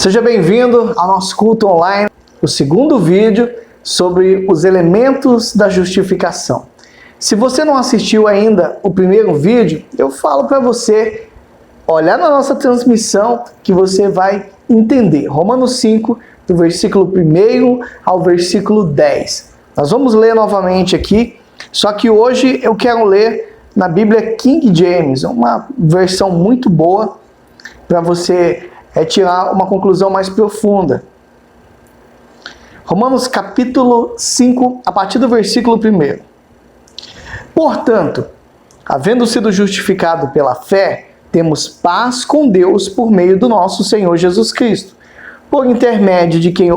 Seja bem-vindo ao nosso culto online, o segundo vídeo sobre os elementos da justificação. Se você não assistiu ainda o primeiro vídeo, eu falo para você olhar na nossa transmissão que você vai entender. Romanos 5, do versículo 1 ao versículo 10. Nós vamos ler novamente aqui, só que hoje eu quero ler na Bíblia King James, uma versão muito boa para você tirar uma conclusão mais profunda. Romanos capítulo 5, a partir do versículo 1. Portanto, havendo sido justificado pela fé, temos paz com Deus por meio do nosso Senhor Jesus Cristo, por intermédio de quem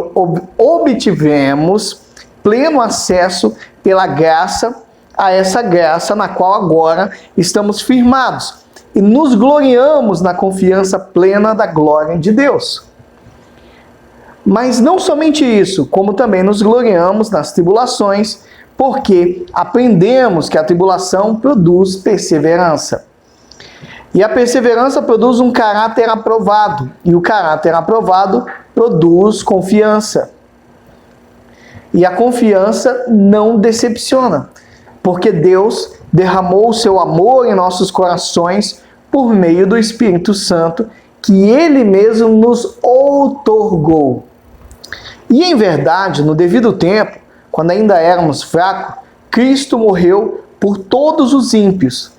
obtivemos pleno acesso pela graça a essa graça na qual agora estamos firmados e nos gloriamos na confiança plena da glória de Deus. Mas não somente isso, como também nos gloriamos nas tribulações, porque aprendemos que a tribulação produz perseverança. E a perseverança produz um caráter aprovado, e o caráter aprovado produz confiança. E a confiança não decepciona, porque Deus derramou o seu amor em nossos corações por meio do Espírito Santo, que Ele mesmo nos outorgou. E em verdade, no devido tempo, quando ainda éramos fracos, Cristo morreu por todos os ímpios.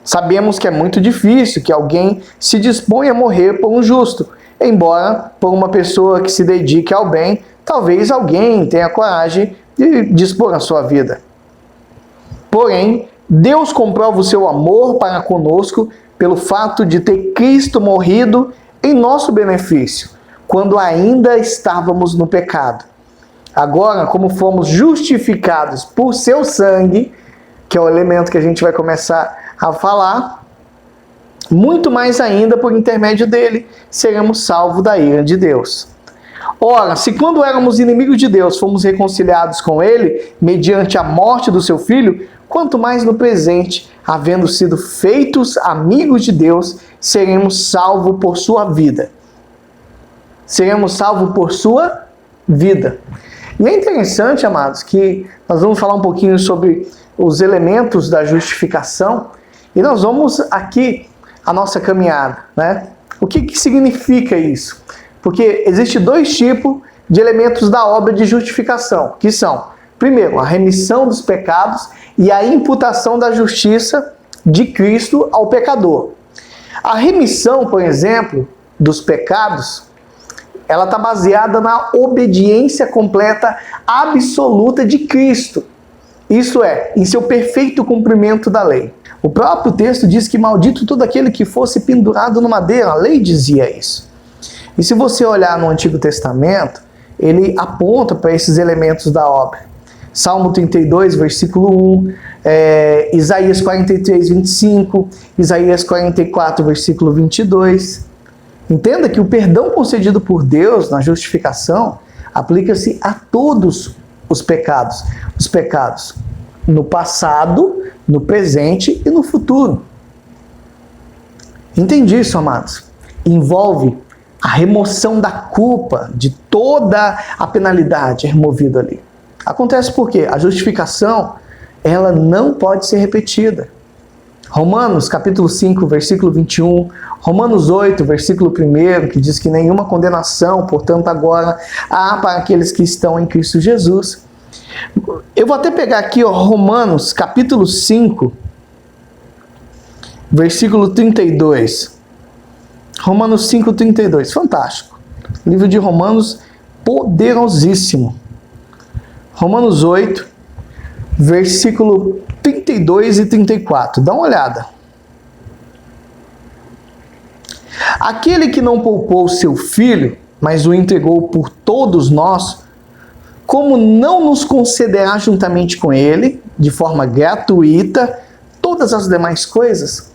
Sabemos que é muito difícil que alguém se disponha a morrer por um justo, embora por uma pessoa que se dedique ao bem, talvez alguém tenha coragem de dispor a sua vida. Porém, Deus comprova o seu amor para conosco pelo fato de ter Cristo morrido em nosso benefício, quando ainda estávamos no pecado. Agora, como fomos justificados por seu sangue, que é o elemento que a gente vai começar a falar, muito mais ainda por intermédio dele, seremos salvos da ira de Deus. Ora, se quando éramos inimigos de Deus, fomos reconciliados com ele, mediante a morte do seu Filho, quanto mais no presente, havendo sido feitos amigos de Deus, seremos salvos por sua vida. Seremos salvos por sua vida. E é interessante, amados, que nós vamos falar um pouquinho sobre os elementos da justificação, e nós vamos aqui a nossa caminhada, né? O que significa isso? Porque existe dois tipos de elementos da obra de justificação, que são, primeiro, a remissão dos pecados e a imputação da justiça de Cristo ao pecador. A remissão, por exemplo, dos pecados, ela está baseada na obediência completa, absoluta de Cristo. Isso é, em seu perfeito cumprimento da lei. O próprio texto diz que maldito todo aquele que fosse pendurado no madeiro. A lei dizia isso. E se você olhar no Antigo Testamento, ele aponta para esses elementos da obra. Salmo 32, versículo 1, Isaías 43, 25, Isaías 44, versículo 22. Entenda que o perdão concedido por Deus na justificação aplica-se a todos os pecados. Os pecados no passado, no presente e no futuro. Entende isso, amados? Envolve a remoção da culpa, de toda a penalidade removida ali. Acontece porque a justificação, ela não pode ser repetida. Romanos capítulo 5, versículo 21, Romanos 8, versículo 1, que diz que nenhuma condenação, portanto, agora há para aqueles que estão em Cristo Jesus. Eu vou até pegar aqui, Romanos capítulo 5, versículo 32. Romanos 5, 32. Fantástico. Livro de Romanos, poderosíssimo. Romanos 8, versículo 32 e 34. Dá uma olhada. Aquele que não poupou seu filho, mas o entregou por todos nós, como não nos concederá juntamente com ele, de forma gratuita, todas as demais coisas?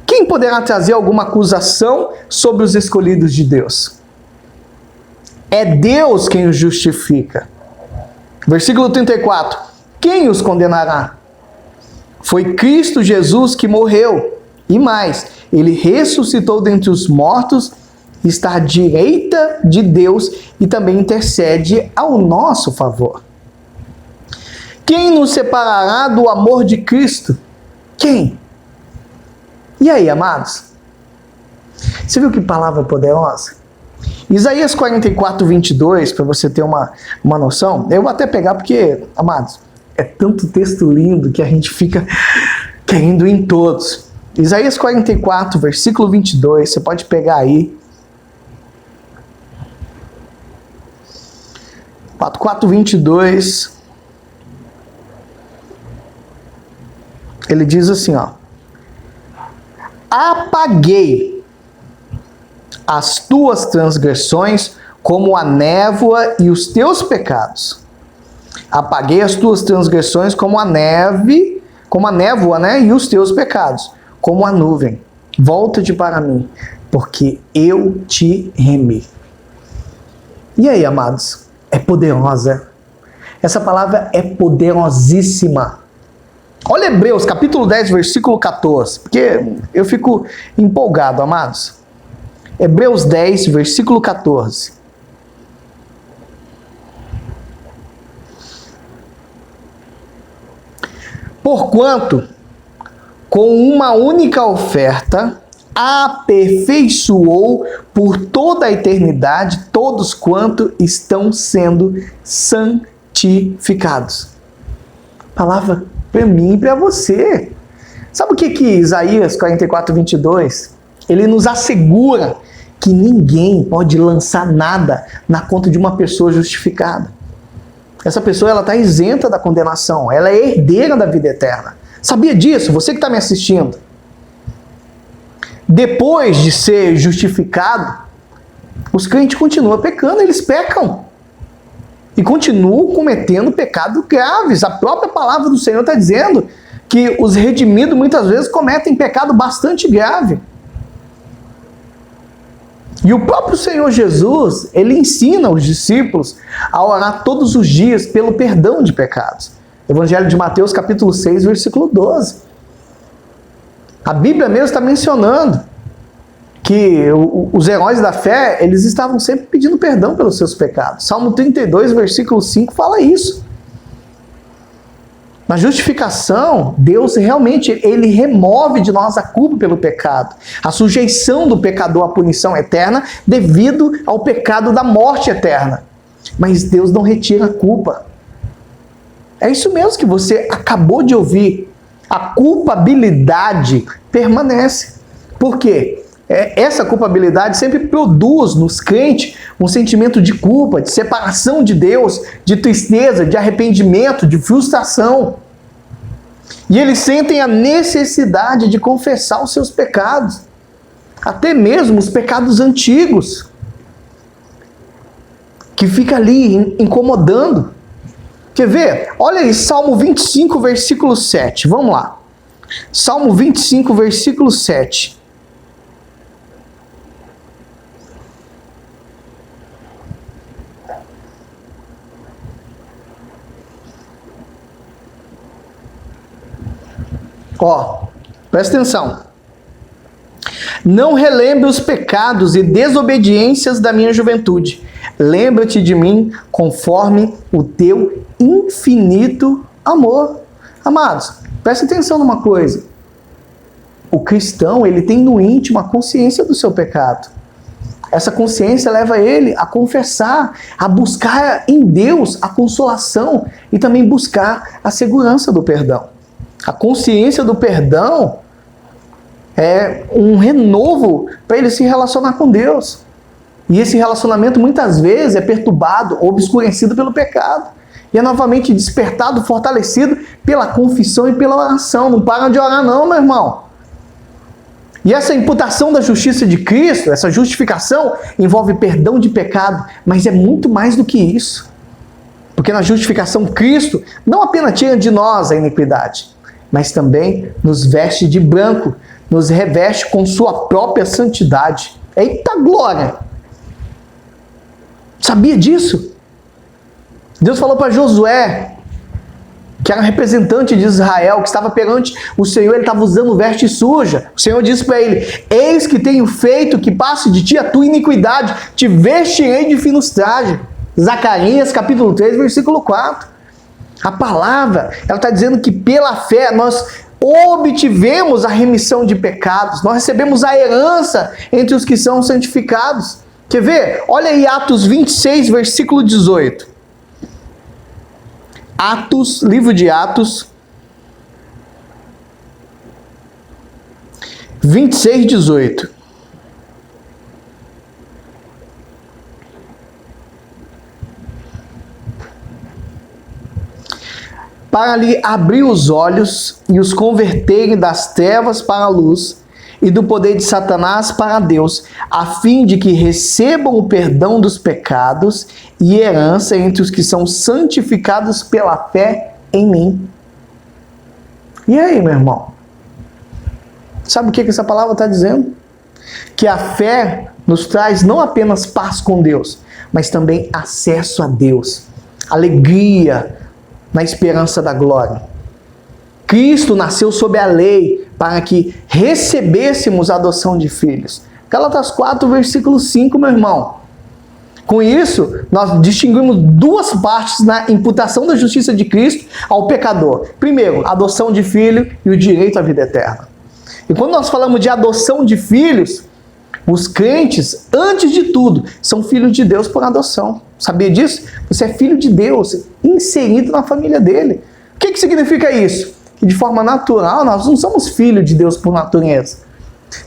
Quem poderá trazer alguma acusação sobre os escolhidos de Deus? É Deus quem os justifica. Versículo 34. Quem os condenará? Foi Cristo Jesus que morreu. E mais, ele ressuscitou dentre os mortos está à direita de Deus e também intercede ao nosso favor. Quem nos separará do amor de Cristo? Quem? E aí, amados? Você viu que palavra poderosa? Isaías 44, 22, para você ter uma noção, eu vou até pegar porque, amados, é tanto texto lindo que a gente fica querendo em todos. Isaías 44, versículo 22, você pode pegar aí. 44, 22. Ele diz assim, ó. Apaguei as tuas transgressões como a névoa e os teus pecados. Apaguei as tuas transgressões como a neve, como a névoa, né? E os teus pecados, como a nuvem. Volta-te para mim, porque eu te remi. E aí, amados? É poderosa. Essa palavra é poderosíssima. Olha Hebreus, capítulo 10, versículo 14, porque eu fico empolgado, amados. Hebreus 10, versículo 14. Porquanto, com uma única oferta, aperfeiçoou por toda a eternidade todos quanto estão sendo santificados. Palavra para mim e para você. Sabe o que Isaías 44, 22? Ele nos assegura que ninguém pode lançar nada na conta de uma pessoa justificada. Essa pessoa ela está isenta da condenação, ela é herdeira da vida eterna. Sabia disso? Você que está me assistindo. Depois de ser justificado, os crentes continuam pecando, eles pecam. E continuam cometendo pecados graves. A própria palavra do Senhor está dizendo que os redimidos muitas vezes cometem pecado bastante grave. E o próprio Senhor Jesus, ele ensina os discípulos a orar todos os dias pelo perdão de pecados. Evangelho de Mateus, capítulo 6, versículo 12. A Bíblia mesmo está mencionando que os heróis da fé, eles estavam sempre pedindo perdão pelos seus pecados. Salmo 32, versículo 5 fala isso. Na justificação, Deus realmente, ele remove de nós a culpa pelo pecado. A sujeição do pecador à punição eterna devido ao pecado da morte eterna. Mas Deus não retira a culpa. É isso mesmo que você acabou de ouvir. A culpabilidade permanece. Por quê? Essa culpabilidade sempre produz nos crentes um sentimento de culpa, de separação de Deus, de tristeza, de arrependimento, de frustração. E eles sentem a necessidade de confessar os seus pecados, até mesmo os pecados antigos, que fica ali incomodando. Quer ver? Olha aí, Salmo 25, versículo 7. Vamos lá. Salmo 25, versículo 7. Ó, presta atenção. Não relembre os pecados e desobediências da minha juventude. Lembra-te de mim conforme o teu infinito amor. Amados, presta atenção numa coisa. O cristão, ele tem no íntimo a consciência do seu pecado. Essa consciência leva ele a confessar, a buscar em Deus a consolação e também buscar a segurança do perdão. A consciência do perdão é um renovo para ele se relacionar com Deus. E esse relacionamento muitas vezes é perturbado, obscurecido pelo pecado. E é novamente despertado, fortalecido pela confissão e pela oração. Não para de orar não, meu irmão. E essa imputação da justiça de Cristo, essa justificação, envolve perdão de pecado, mas é muito mais do que isso. Porque na justificação, Cristo não apenas tira de nós a iniquidade, mas também nos veste de branco, nos reveste com sua própria santidade. Eita glória! Sabia disso? Deus falou para Josué, que era um representante de Israel, que estava perante o Senhor, ele estava usando veste suja. O Senhor disse para ele: eis que tenho feito que passe de ti a tua iniquidade, te vestirei de finos trajes. Zacarias capítulo 3, versículo 4. A palavra, ela está dizendo que pela fé nós obtivemos a remissão de pecados, nós recebemos a herança entre os que são santificados. Quer ver? Olha aí Atos 26, versículo 18. Atos, livro de Atos, 26, 18. Para lhe abrir os olhos e os converterem das trevas para a luz e do poder de Satanás para Deus, a fim de que recebam o perdão dos pecados e herança entre os que são santificados pela fé em mim. E aí, meu irmão? Sabe o que essa palavra está dizendo? Que a fé nos traz não apenas paz com Deus, mas também acesso a Deus, alegria na esperança da glória. Cristo nasceu sob a lei para que recebêssemos a adoção de filhos. Gálatas 4, versículo 5, meu irmão. Com isso, nós distinguimos duas partes na imputação da justiça de Cristo ao pecador. Primeiro, a adoção de filho e o direito à vida eterna. E quando nós falamos de adoção de filhos, os crentes, antes de tudo, são filhos de Deus por adoção. Sabia disso? Você é filho de Deus, inserido na família dele. O que significa isso? Que de forma natural, nós não somos filhos de Deus por natureza.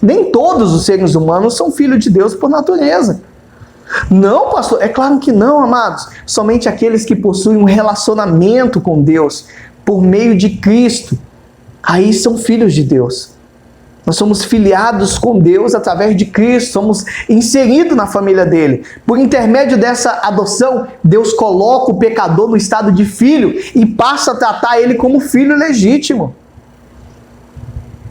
Nem todos os seres humanos são filhos de Deus por natureza. Não, pastor, é claro que não, amados. Somente aqueles que possuem um relacionamento com Deus por meio de Cristo, aí são filhos de Deus. Nós somos filiados com Deus através de Cristo, somos inseridos na família dele. Por intermédio dessa adoção, Deus coloca o pecador no estado de filho e passa a tratar ele como filho legítimo.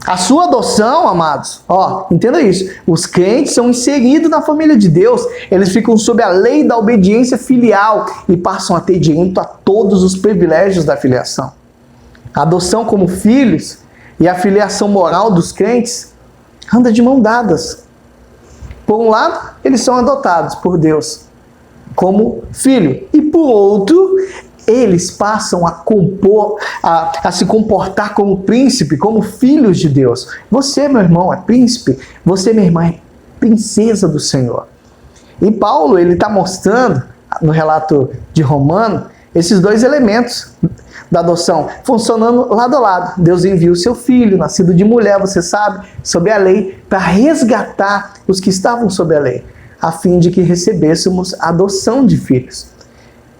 A sua adoção, amados, entenda isso. Os crentes são inseridos na família de Deus, eles ficam sob a lei da obediência filial e passam a ter direito a todos os privilégios da filiação. A adoção como filhos e a filiação moral dos crentes anda de mão dadas. Por um lado, eles são adotados por Deus como filho. E por outro, eles passam a se comportar como príncipe, como filhos de Deus. Você, meu irmão, é príncipe. Você, minha irmã, é princesa do Senhor. E Paulo, ele está mostrando, no relato de Romano, esses dois elementos da adoção, funcionando lado a lado. Deus envia o seu filho, nascido de mulher, você sabe, sob a lei, para resgatar os que estavam sob a lei, a fim de que recebêssemos a adoção de filhos.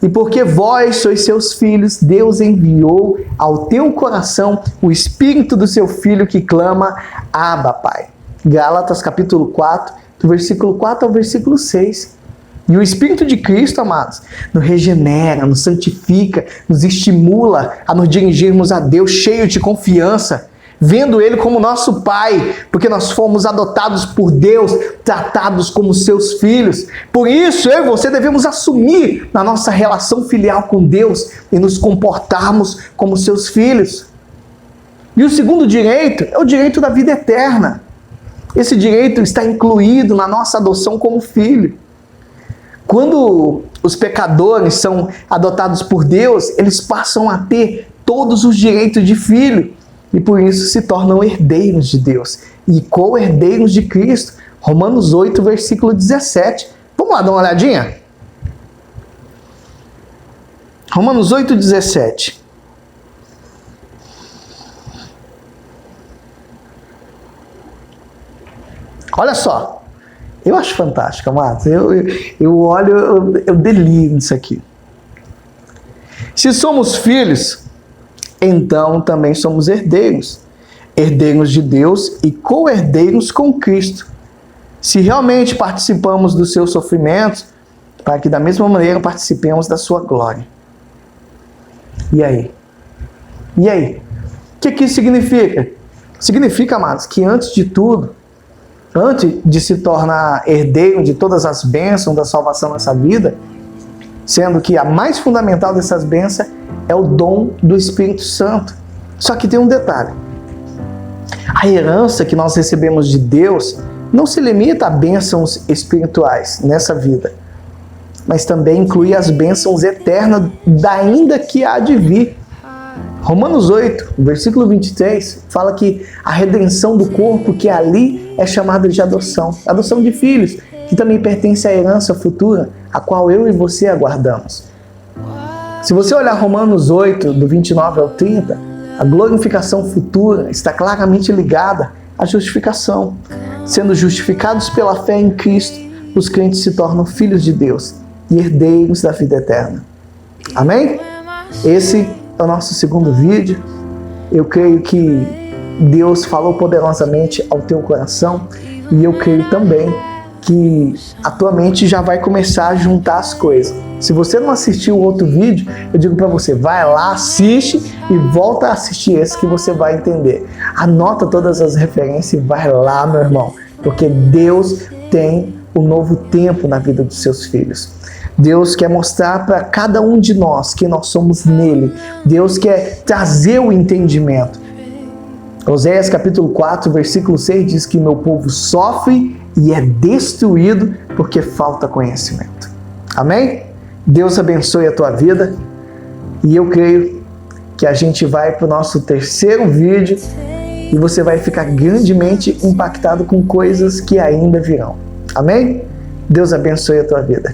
E porque vós sois seus filhos, Deus enviou ao teu coração o Espírito do seu Filho que clama, Abba, Pai. Gálatas capítulo 4, do versículo 4 ao versículo 6. E o Espírito de Cristo, amados, nos regenera, nos santifica, nos estimula a nos dirigirmos a Deus cheio de confiança, vendo Ele como nosso Pai, porque nós fomos adotados por Deus, tratados como seus filhos. Por isso, eu e você devemos assumir na nossa relação filial com Deus e nos comportarmos como seus filhos. E o segundo direito é o direito da vida eterna. Esse direito está incluído na nossa adoção como filho. Quando os pecadores são adotados por Deus, eles passam a ter todos os direitos de filho e por isso se tornam herdeiros de Deus e co-herdeiros de Cristo. Romanos 8, versículo 17. Vamos lá dar uma olhadinha? Romanos 8, 17. Olha só. Eu acho fantástico, amados. Eu olho, eu deliro nisso aqui. Se somos filhos, então também somos herdeiros. Herdeiros de Deus e co-herdeiros com Cristo. Se realmente participamos dos seus sofrimentos, para que da mesma maneira participemos da sua glória. E aí? E aí? O que isso significa? Significa, amados, que antes de tudo, antes de se tornar herdeiro de todas as bênçãos da salvação nessa vida, sendo que a mais fundamental dessas bênçãos é o dom do Espírito Santo. Só que tem um detalhe. A herança que nós recebemos de Deus não se limita a bênçãos espirituais nessa vida, mas também inclui as bênçãos eternas ainda que há de vir. Romanos 8, versículo 23, fala que a redenção do corpo, que ali é chamada de adoção de filhos, que também pertence à herança futura, a qual eu e você aguardamos. Se você olhar Romanos 8, do 29 ao 30, a glorificação futura está claramente ligada à justificação. Sendo justificados pela fé em Cristo, os crentes se tornam filhos de Deus e herdeiros da vida eterna. Amém? Esse é o nosso segundo vídeo. Eu creio que Deus falou poderosamente ao teu coração e eu creio também que a tua mente já vai começar a juntar as coisas. Se você não assistiu o outro vídeo, eu digo para você, vai lá, assiste e volta a assistir esse que você vai entender. Anota todas as referências e vai lá, meu irmão, porque Deus tem um novo tempo na vida dos seus filhos. Deus quer mostrar para cada um de nós que nós somos nele. Deus quer trazer o entendimento. Oséias capítulo 4, versículo 6 diz que meu povo sofre e é destruído porque falta conhecimento. Amém? Deus abençoe a tua vida e eu creio que a gente vai para o nosso terceiro vídeo e você vai ficar grandemente impactado com coisas que ainda virão. Amém? Deus abençoe a tua vida.